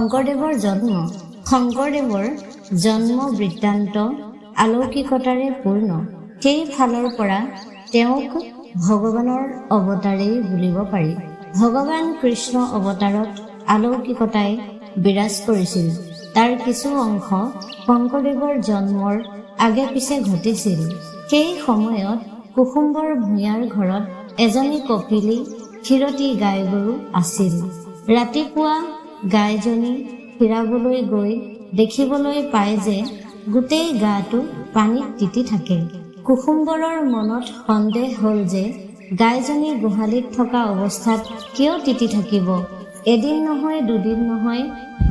শংকৰদেৱৰ জন্ম। শংকৰদেৱৰ জন্ম বৃত্তান্ত অলৌকিকতাৰে পূৰ্ণ। সেই ফালৰ পৰা তেওঁক ভগৱানৰ অৱতাৰেই বুলিব পাৰি। ভগৱান কৃষ্ণ অৱতাৰত অলৌকিকতাই বিৰাজ কৰিছিল। তাৰ কিছু অংশ শংকৰদেৱৰ জন্মৰ আগে পিছে ঘটিছিল। সেই সময়ত কুসুম্বৰ ভূঞাৰ ঘৰত এজনী কপিলী ক্ষীৰতী গাই গৰু আছিল। ৰাতিপুৱা গাইজনী খীৰাবলৈ গৈ দেখিবলৈ পায় যে গোটেই গাটো পানীত তিতি থাকে। কুসুম্বৰৰ মনত সন্দেহ হ'ল যে গাইজনী গোহালিত থকা অৱস্থাত কিয় তিতি থাকিব। এদিন নহয় দুদিন নহয়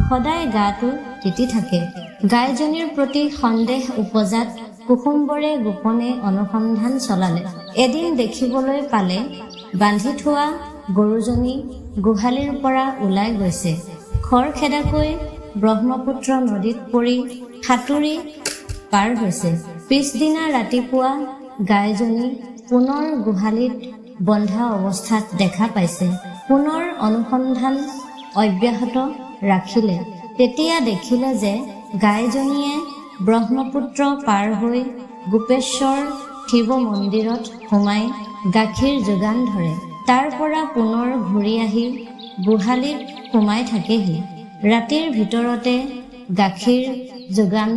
সদায় গাটো তিতি থাকে। গাইজনীৰ প্ৰতি সন্দেহ উপজাত কুসুম্বৰে গোপনে অনুসন্ধান চলালে। এদিন দেখিবলৈ পালে বান্ধি থোৱা গৰুজনী গোহালিৰ পৰা ওলাই গৈছে। খৰখেদাকৈ ব্ৰহ্মপুত্ৰ নদীত পৰি সাঁতুৰি পাৰ হৈছে। পিছদিনা ৰাতিপুৱা গাইজনী পুনৰ গোহালিত বন্ধা অৱস্থাত দেখা পাইছে। পুনৰ অনুসন্ধান অব্যাহত ৰাখিলে। তেতিয়া দেখিলে যে গাইজনীয়ে ব্ৰহ্মপুত্ৰ পাৰ হৈ গোপেশ্বৰ শিৱ মন্দিৰত সোমাই গাখীৰ যোগান ধৰে। তাৰ পৰা পুনৰ ঘূৰি আহি গোহালিত সোমাই থাকেহি। ৰাতিৰ ভিতৰতে গাখীৰ যোগান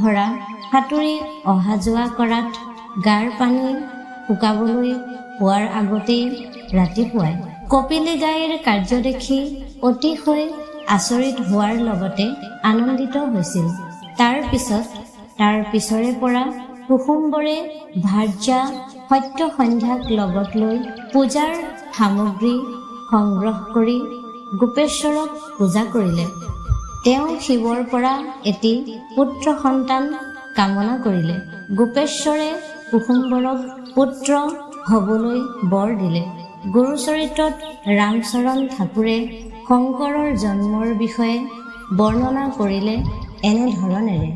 ধৰা সাঁতুৰি অহা যোৱা কৰাত গাৰ পানী শুকাবলৈ পোৱাৰ আগতেই ৰাতিপুৱাই কপিলী গাইৰ কাৰ্য দেখি অতিশয় আচৰিত হোৱাৰ লগতে আনন্দিত হৈছিল। তাৰ পিছৰে পৰা কুসুম্বৰে ভাৰ্যা সত্যসন্ধ্যাক লগত লৈ পূজাৰ সামগ্ৰী সংগ্ৰহ কৰি গোপেশ্বৰক পূজা কৰিলে। তেওঁ শিৱৰ পৰা এটি পুত্ৰ সন্তান কামনা কৰিলে। গোপেশ্বৰে কুসুম্বৰক পুত্ৰ হ'বলৈ বৰ দিলে। গুৰুচৰিত্ৰত ৰামচৰণ ঠাকুৰে শংকৰৰ জন্মৰ বিষয়ে বৰ্ণনা কৰিলে এনেধৰণেৰে।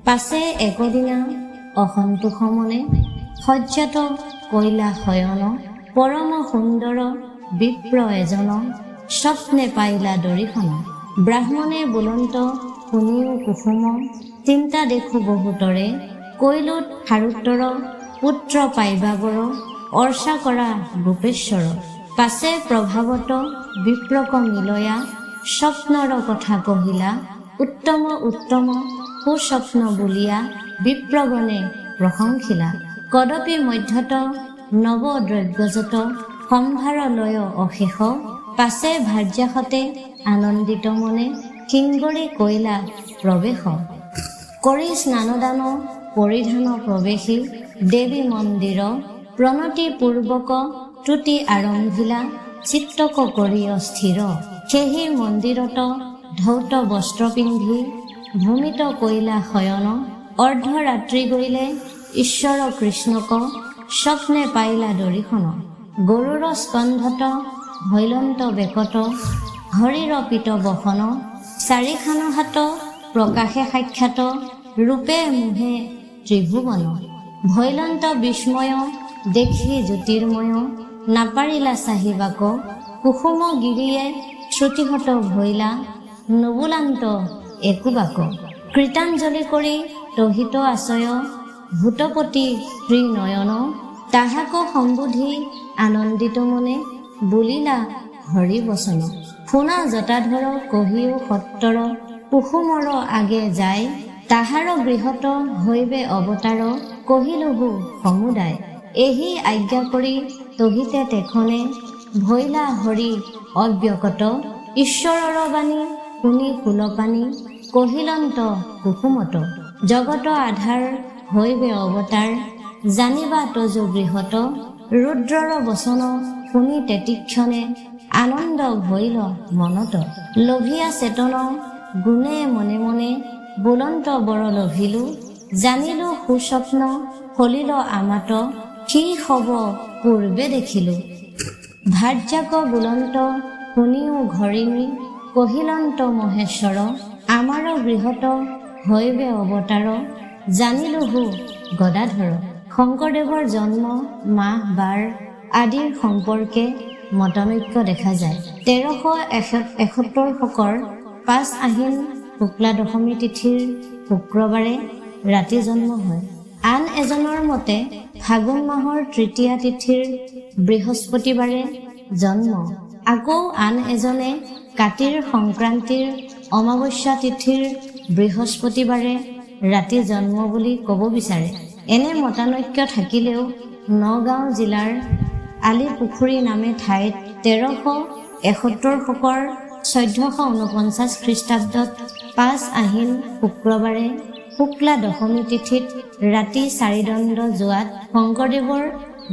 পাছে একদিনা অসন্তোষ মনে সজ্জাত কৈলা শয়ন পৰম সুন্দৰ বিপ্ৰ এজন স্বপ্নে পাইলা দৰিখন। ব্ৰাহ্মণে বুলন্ত শুনিও কুসুম চিন্তা দেখো বহুতৰে কৈলোত সাৰুত্তৰ পুত্ৰ পাইবা বৰ অৰ্চা কৰা গোপেশ্বৰ। পাছে প্ৰভাৱত বিপ্ৰক মিলয়া স্বপ্নৰ কথা কহিলা উত্তম উত্তম সুস্বপ্ন বুলিয়া বিপ্ৰগণে প্ৰশংসিলা। কদপি মধ্যত নৱ দ্ৰব্যজত সম্ভাৰ লয় অশেষ। পাছে ভাৰ্যাসতে আনন্দিত মনে কিংগৰী কৈলা প্ৰৱেশ। কৰি স্নানদান পৰিধান প্ৰৱেশী দেৱী মন্দিৰ প্ৰণতি পূৰ্বক ত্ৰুটি আৰম্ভিলা চিত্তক কৰি অস্থিৰ। সেহি মন্দিৰত ধৌত বস্ত্ৰ পিন্ধি ভূমিত কৈলা শয়ন। অৰ্ধৰাত্ৰি গৈলে ঈশ্বৰ কৃষ্ণক স্বপ্নে পাইলা দৰিখন। গৰুৰ স্কন্ধত ভৈলন্ত বেকত হৰিৰ পিত বসন। চাৰিখান হাত প্ৰকাশে সাক্ষাৎ ৰূপে মোহে ত্ৰিভুৱন। ভৈলন্ত বিস্ময় দেখি জ্যোতিৰ্ময় নাপাৰিলা চাহিবাক। কুসুম গিৰিয়ে শ্ৰুতিহত ভৈলা নুবুলান্ত একোবাক। কৃতাঞ্জলি কৰি তহিত আচয় ভূতপতি ত্ৰিনয়ন। তাহাক সম্বোধি আনন্দিত মনে বুলিলা হৰি বচন। শুনা জটাধৰ কহিও সত্তৰ কুসুমৰ আগে যায়। তাহাৰ গৃহত হৈবে অৱতাৰ কহিলোহু সমুদায়। এহি আজ্ঞা কৰি তহিতে তেখনে ভৈলা হৰি অব্যকত। ঈশ্বৰৰ বাণী শুনি কুলপানী কহিলন্ত কুসুমত। জগত আধাৰ হৈবে অৱতাৰ জানিবা তজু গৃহত। ৰুদ্ৰৰ বচন শুনি তেতিক্ষণে আনন্দ ভৈল মনত। লোভিয়া চেতন গুণে মনে মনে বুলন্ত বৰ লভিলো। জানিলো সুস্বপ্ন ফলিল আমাত কি হব পূৰ্বে দেখিলো। ভাৰ্যাক বুলন্ত শুনিও ঘৰিণী কহিলন্ত মহেশ্বৰ। আমাৰ গৃহত হৈবে অৱতাৰ জানিলোহু গদাধৰ। শংকৰদেৱৰ জন্ম মাহ বাৰ আদিৰ সম্পৰ্কে মতানৈক্য দেখা যায়। 1371 শকৰ 5 আহিন শুক্লা দশমী তিথিৰ শুক্ৰবাৰে ৰাতি জন্ম হয়। আন এজনৰ মতে ফাগুন মাহৰ তৃতীয়া তিথিৰ বৃহস্পতিবাৰে জন্ম। আকৌ আন এজনে কাতিৰ সংক্ৰান্তিৰ অমাৱস্যা তিথিৰ বৃহস্পতিবাৰে ৰাতি জন্ম বুলি ক'ব বিচাৰে। এনে মতানৈক্য থাকিলেও নগাঁও জিলাৰ আলিপুখুৰী নামে ঠাইত 1371 শকৰ 1449 খ্ৰীষ্টাব্দত 5 আহিন শুক্ৰবাৰে শুক্লা দশমী তিথিত ৰাতি চাৰিদণ্ড যোৱাত শংকৰদেৱৰ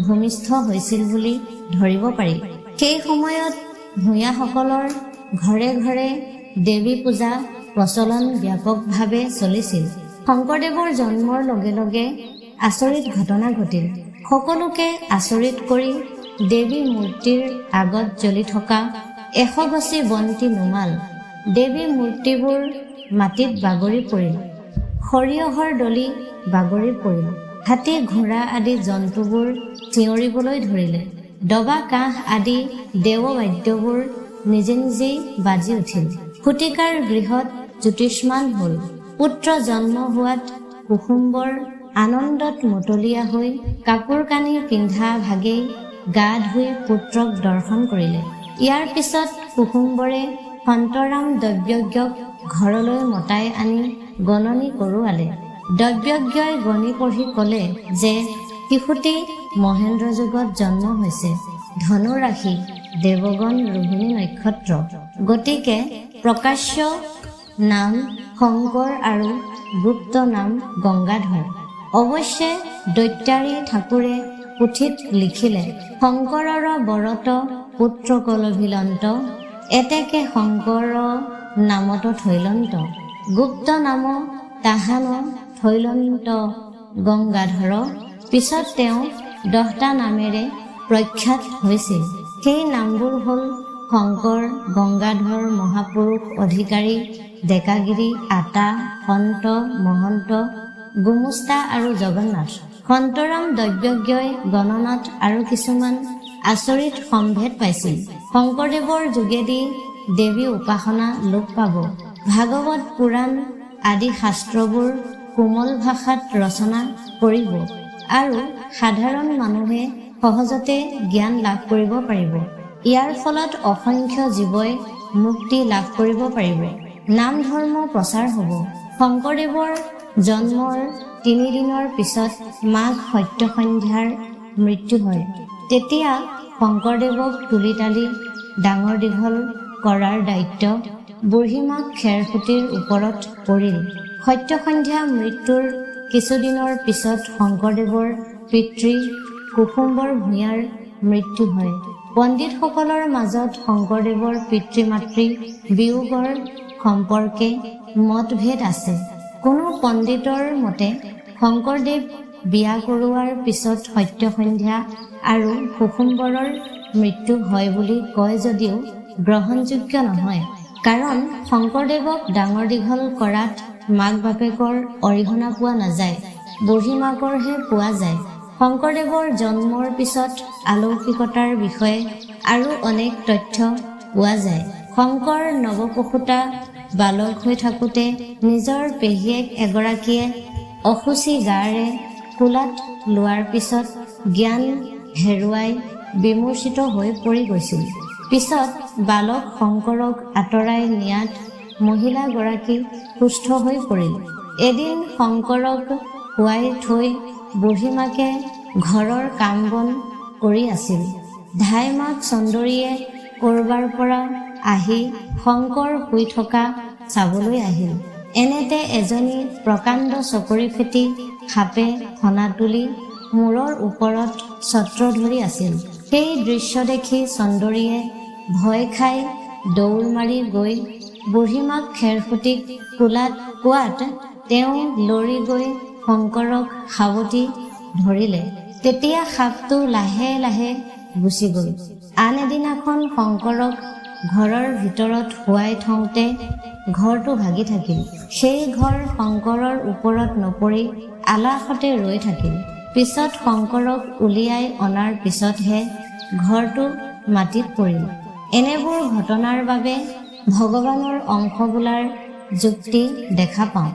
ভূমিষ্ঠ হৈছিল বুলি ধৰিব পাৰি। সেই সময়ত ভূঞাসকলৰ ঘৰে ঘৰে দেৱী পূজা প্ৰচলন ব্যাপকভাৱে চলিছিল। শংকৰদেৱৰ জন্মৰ লগে লগে আচৰিত ঘটনা ঘটিল। সকলোকে আচৰিত কৰি দেৱী মূৰ্তিৰ আগত জ্বলি থকা 100 গছি বন্তি নুমাল। দেৱী মূৰ্তিবোৰ মাটিত বাগৰি পৰিল। সৰিয়হৰ ডলি বাগৰি পৰিল। হাতী ঘোঁৰা আদি জন্তুবোৰ চিঞৰিবলৈ ধৰিলে। ডবা কাঁহ আদি দেৱবাদ্যবোৰ নিজে নিজেই বাজি উঠিল। শতিকাৰ গৃহত জ্যোতিষ্মান হল। পুত্ৰ জন্ম হোৱাত কুসুম্বৰ আনন্দত মতলীয়া হৈ কাপোৰ কানি পিন্ধা ভাগেই গা ধুই পুত্ৰক দৰ্শন কৰিলে। ইয়াৰ পিছত কুসুম্বৰে সন্তৰাম দৈব্যজ্ঞক ঘৰলৈ মতাই আনি গণনি কৰোৱালে। দৈব্যজ্ঞই গণি পঢ়ি ক'লে যে শিশুটি মহেন্দ্ৰ যুগত জন্ম হৈছে, ধনু ৰাশি, দেৱগণ ৰোহিণী নক্ষত্ৰ। গতিকে প্ৰকাশ্য নাম শংকৰ আৰু গুপ্ত নাম গংগাধৰ। অৱশ্যে দৈত্যাৰী ঠাকুৰে পুথিত লিখিলে শংকৰৰ বৰত পুত্ৰ কলভিলন্ত, এতেকে শংকৰ নামত থৈলন্ত। গুপ্ত নাম তাহান থৈলন্ত গংগাধৰ। পিছত তেওঁ 10টা নামেৰে প্ৰখ্যাত হৈছিল। সেই নামবোৰ হ'ল শংকৰ, গংগাধৰ, মহাপুৰুষ, অধিকাৰী, ডেকাগিৰি, আতা, সন্ত, মহন্ত, গুমুস্তা আৰু জগন্নাথ। সন্তৰাম দৈব্যজ্ঞই গণনাত আৰু কিছুমান আচৰিত সম্ভেদ পাইছিল। শংকৰদেৱৰ যোগেদি দেৱী উপাসনা লোপ পাব। ভাগৱত পুৰাণ আদি শাস্ত্ৰবোৰ কোমল ভাষাত ৰচনা কৰিব আৰু সাধাৰণ মানুহে সহজতে জ্ঞান লাভ কৰিব পাৰিব। ইয়াৰ ফলত অসংখ্য জীৱই মুক্তি লাভ কৰিব পাৰিব। নাম ধৰ্ম প্ৰচাৰ হ'ব। শংকৰদেৱৰ জন্মৰ 3 দিনৰ পিছত মাঘ সত্য সন্ধ্যাৰ মৃত্যু হয়। তেতিয়া শংকৰদেৱক তুলি তালি ডাঙৰ দীঘল কৰাৰ দায়িত্ব বুঢ়ীমাক খেৰসুঁতীৰ ওপৰত পৰিল। সত্য সন্ধ্যা মৃত্যুৰ কিছুদিনৰ পিছত শংকৰদেৱৰ পিতৃ কুসুম্বৰ ভূঞাৰ মৃত্যু হয়। পণ্ডিতসকলৰ মাজত শংকৰদেৱৰ পিতৃ মাতৃ বিয়োগৰ সম্পৰ্কে মতভেদ আছে। কোনো পণ্ডিতৰ মতে শংকৰদেৱ বিয়া কৰোৱাৰ পিছত সত্য সন্ধ্যা আৰু কুসুম্বৰৰ মৃত্যু হয় বুলি কয় যদিও গ্ৰহণযোগ্য নহয়। কাৰণ শংকৰদেৱক ডাঙৰ দীঘল কৰাত মাক বাপেকৰ অৰিহণা পোৱা নাযায়, বুঢ়ীমাকৰহে পোৱা যায়। শংকৰদেৱৰ জন্মৰ পিছত আলৌকিকতাৰ বিষয়ে আৰু অনেক তথ্য পোৱা যায়। শংকৰ নৱপশুতা বালক হৈ থাকোঁতে নিজৰ পেহীয়েক এগৰাকীয়ে অসুচি গাৰে কোলাত লোৱাৰ পিছত জ্ঞান হেৰুৱাই বিমূৰ্ছিত হৈ পৰি গৈছিল। পিছত বালক শংকৰক আঁতৰাই নিয়াত মহিলাগৰাকী সুস্থ হৈ পৰিল। এদিন শংকৰক শুৱাই থৈ বুঢ়ীমাকে ঘৰৰ কাম বন কৰি আছিল। ধাইমাক চন্দৰীয়ে কৰবাৰ পৰা আহি শংকৰ শুই থকা চাবলৈ আহিল। এনেতে এজনী প্ৰকাণ্ড চকৰি ফেটি সাপে ফণা তুলি মূৰৰ ওপৰত ছত্ৰ ধৰি আছিল। সেই দৃশ্য দেখি চন্দৰীয়ে ভয় খাই দৌৰ মাৰি গৈ বুঢ়ীমাক খেৰসুঁতীক কোৱাত তেওঁ লৰি গৈ শংকৰক সাৱটি ধৰিলে। তেতিয়া সাপটো লাহে লাহে গুচি গ'ল। আন এদিনাখন শংকৰক ঘৰৰ ভিতৰত শুৱাই থওঁতে ঘৰটো ভাগি থাকিল। সেই ঘৰ শংকৰৰ ওপৰত নপৰি আলাসতে ৰৈ থাকিল। পিছত শংকৰক উলিয়াই অনাৰ পিছতহে ঘৰটো মাটিত পৰিল। এনেবোৰ ঘটনাৰ বাবে ভগৱানৰ অংশ বোলাৰ যুক্তি দেখা পাওঁ।